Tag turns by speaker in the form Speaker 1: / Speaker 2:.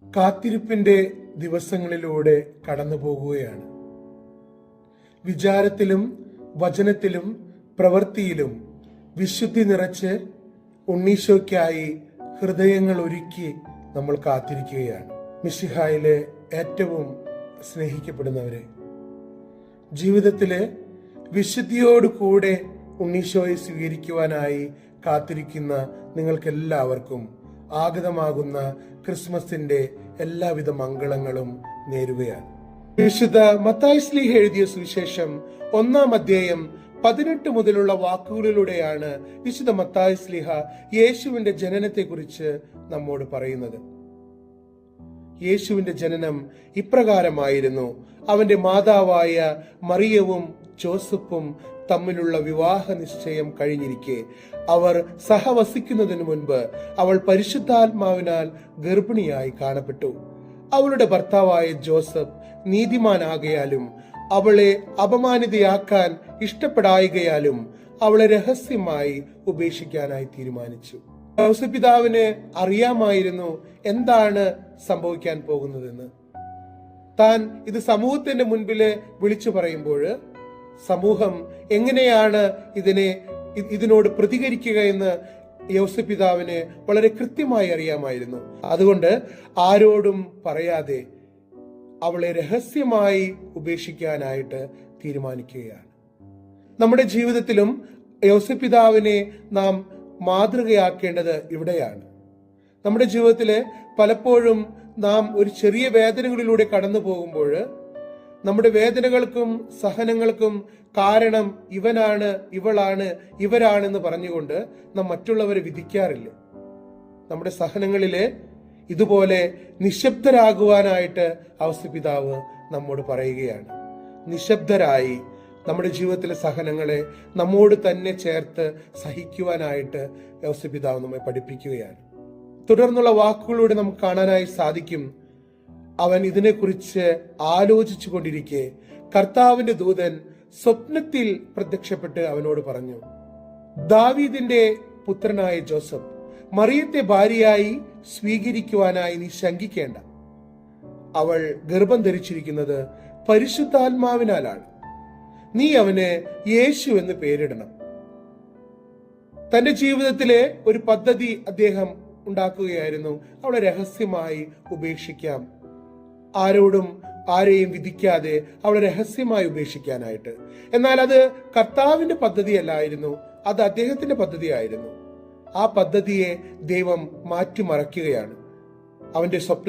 Speaker 1: കാത്തിരിപ്പിന്റെ ദിവസങ്ങളിലൂടെ കടന്നു പോകുകയാണ്. വിചാരത്തിലും വചനത്തിലും പ്രവൃത്തിയിലും വിശുദ്ധി നിറച്ച് ഉണ്ണീശോയ്ക്കായി ഹൃദയങ്ങൾ ഒരുക്കി നമ്മൾ കാത്തിരിക്കുകയാണ്. മിശിഹായിലെ ഏറ്റവും സ്നേഹിക്കപ്പെടുന്നവരെ, ജീവിതത്തിലെ വിശുദ്ധിയോടുകൂടെ ഉണ്ണീശോയെ സ്വീകരിക്കുവാനായി കാത്തിരിക്കുന്ന നിങ്ങൾക്കെല്ലാവർക്കും ആഗതമാകുന്ന ക്രിസ്മസിന്റെ എല്ലാവിധ മംഗളങ്ങളും നേരുകയാണ്. വിശുദ്ധ മത്തായി ശ്ലീഹ എഴുതിയ സുവിശേഷം 1-ാം അധ്യായം 18 മുതലുള്ള വാക്കുകളിലൂടെയാണ് വിശുദ്ധ മത്തായി ശ്ലീഹ യേശുവിന്റെ ജനനത്തെക്കുറിച്ച് നമ്മോട് പറയുന്നത്. യേശുവിന്റെ ജനനം ഇപ്രകാരമായിരുന്നു. അവന്റെ മാതാവായ മറിയവും ജോസഫും തമ്മിലുള്ള വിവാഹ നിശ്ചയം കഴിഞ്ഞിരിക്കെ അവർ സഹവസിക്കുന്നതിനു മുൻപ് അവൾ പരിശുദ്ധാത്മാവിനാൽ ഗർഭിണിയായി കാണപ്പെട്ടു. അവളുടെ ഭർത്താവായ ജോസഫ് നീതിമാനാകയാലും അവളെ അപമാനിതയാക്കാൻ ഇഷ്ടപ്പെടായികയാലും അവളെ രഹസ്യമായി ഉപേക്ഷിക്കാനായി തീരുമാനിച്ചു. യോസേപ്പ് പിതാവിന് അറിയാമായിരുന്നു എന്താണ് സംഭവിക്കാൻ പോകുന്നതെന്ന്. താൻ ഇത് സമൂഹത്തിന്റെ മുൻപില് വിളിച്ചു പറയുമ്പോൾ സമൂഹം എങ്ങനെയാണ് ഇതിനോട് പ്രതികരിക്കുക എന്ന് യോസേപ്പ് പിതാവിന് വളരെ കൃത്യമായി അറിയാമായിരുന്നു. അതുകൊണ്ട് ആരോടും പറയാതെ അവളെ രഹസ്യമായി ഉപേക്ഷിക്കാനായിട്ട് തീരുമാനിക്കുകയാണ്. നമ്മുടെ ജീവിതത്തിലും യോസേപ്പ് പിതാവിനെ നാം മാതൃകയാക്കേണ്ടത് ഇവിടെയാണ്. നമ്മുടെ ജീവിതത്തില് പലപ്പോഴും നാം ഒരു ചെറിയ വേദനകളിലൂടെ കടന്നു പോകുമ്പോൾ നമ്മുടെ വേദനകൾക്കും സഹനങ്ങൾക്കും കാരണം ഇവനാണ്, ഇവളാണ്, ഇവരാണെന്ന് പറഞ്ഞുകൊണ്ട് നാം മറ്റുള്ളവരെ വിധിക്കാറില്ല. നമ്മുടെ സഹനങ്ങളില് ഇതുപോലെ നിശബ്ദരാകുവാനായിട്ട് യോസേപ്പ് പിതാവ് നമ്മോട് പറയുകയാണ്. നിശബ്ദരായി നമ്മുടെ ജീവിതത്തിലെ സഹനങ്ങളെ നമ്മോട് തന്നെ ചേർത്ത് സഹിക്കുവാനായിട്ട് യോസേപ്പ് പിതാവ് നമ്മെ പഠിപ്പിക്കുകയാണ്. തുടർന്നുള്ള വാക്കുകളിലൂടെ നമുക്ക് കാണാനായി സാധിക്കും, അവൻ ഇതിനെക്കുറിച്ച് ആലോചിച്ചു കൊണ്ടിരിക്കെ കർത്താവിന്റെ ദൂതൻ സ്വപ്നത്തിൽ പ്രത്യക്ഷപ്പെട്ട് അവനോട് പറഞ്ഞു, ദാവീദിന്റെ പുത്രനായ ജോസഫ്, മറിയത്തെ ഭാര്യയായി സ്വീകരിക്കുവാനായി നീ ശങ്കിക്കേണ്ട. അവൾ ഗർഭം ധരിച്ചിരിക്കുന്നത് പരിശുദ്ധാത്മാവിനാലാണ്. നീ അവന് യേശു എന്ന് പേരിടണം. തന്റെ ജീവിതത്തിലെ ഒരു പദ്ധതി അദ്ദേഹം ഉണ്ടാക്കുകയായിരുന്നു. അവളെ രഹസ്യമായി ഉപേക്ഷിക്കാം, ആരെയും വിധിക്കാതെ അവളെ രഹസ്യമായി ഉപേക്ഷിക്കാനായിട്ട്. എന്നാൽ അത് കർത്താവിന്റെ പദ്ധതിയല്ലായിരുന്നു, അത് അദ്ദേഹത്തിന്റെ പദ്ധതിയായിരുന്നു. ആ പദ്ധതിയെ ദൈവം മാറ്റിമറിക്കുകയാണ്. അവന്റെ സ്വപ്ന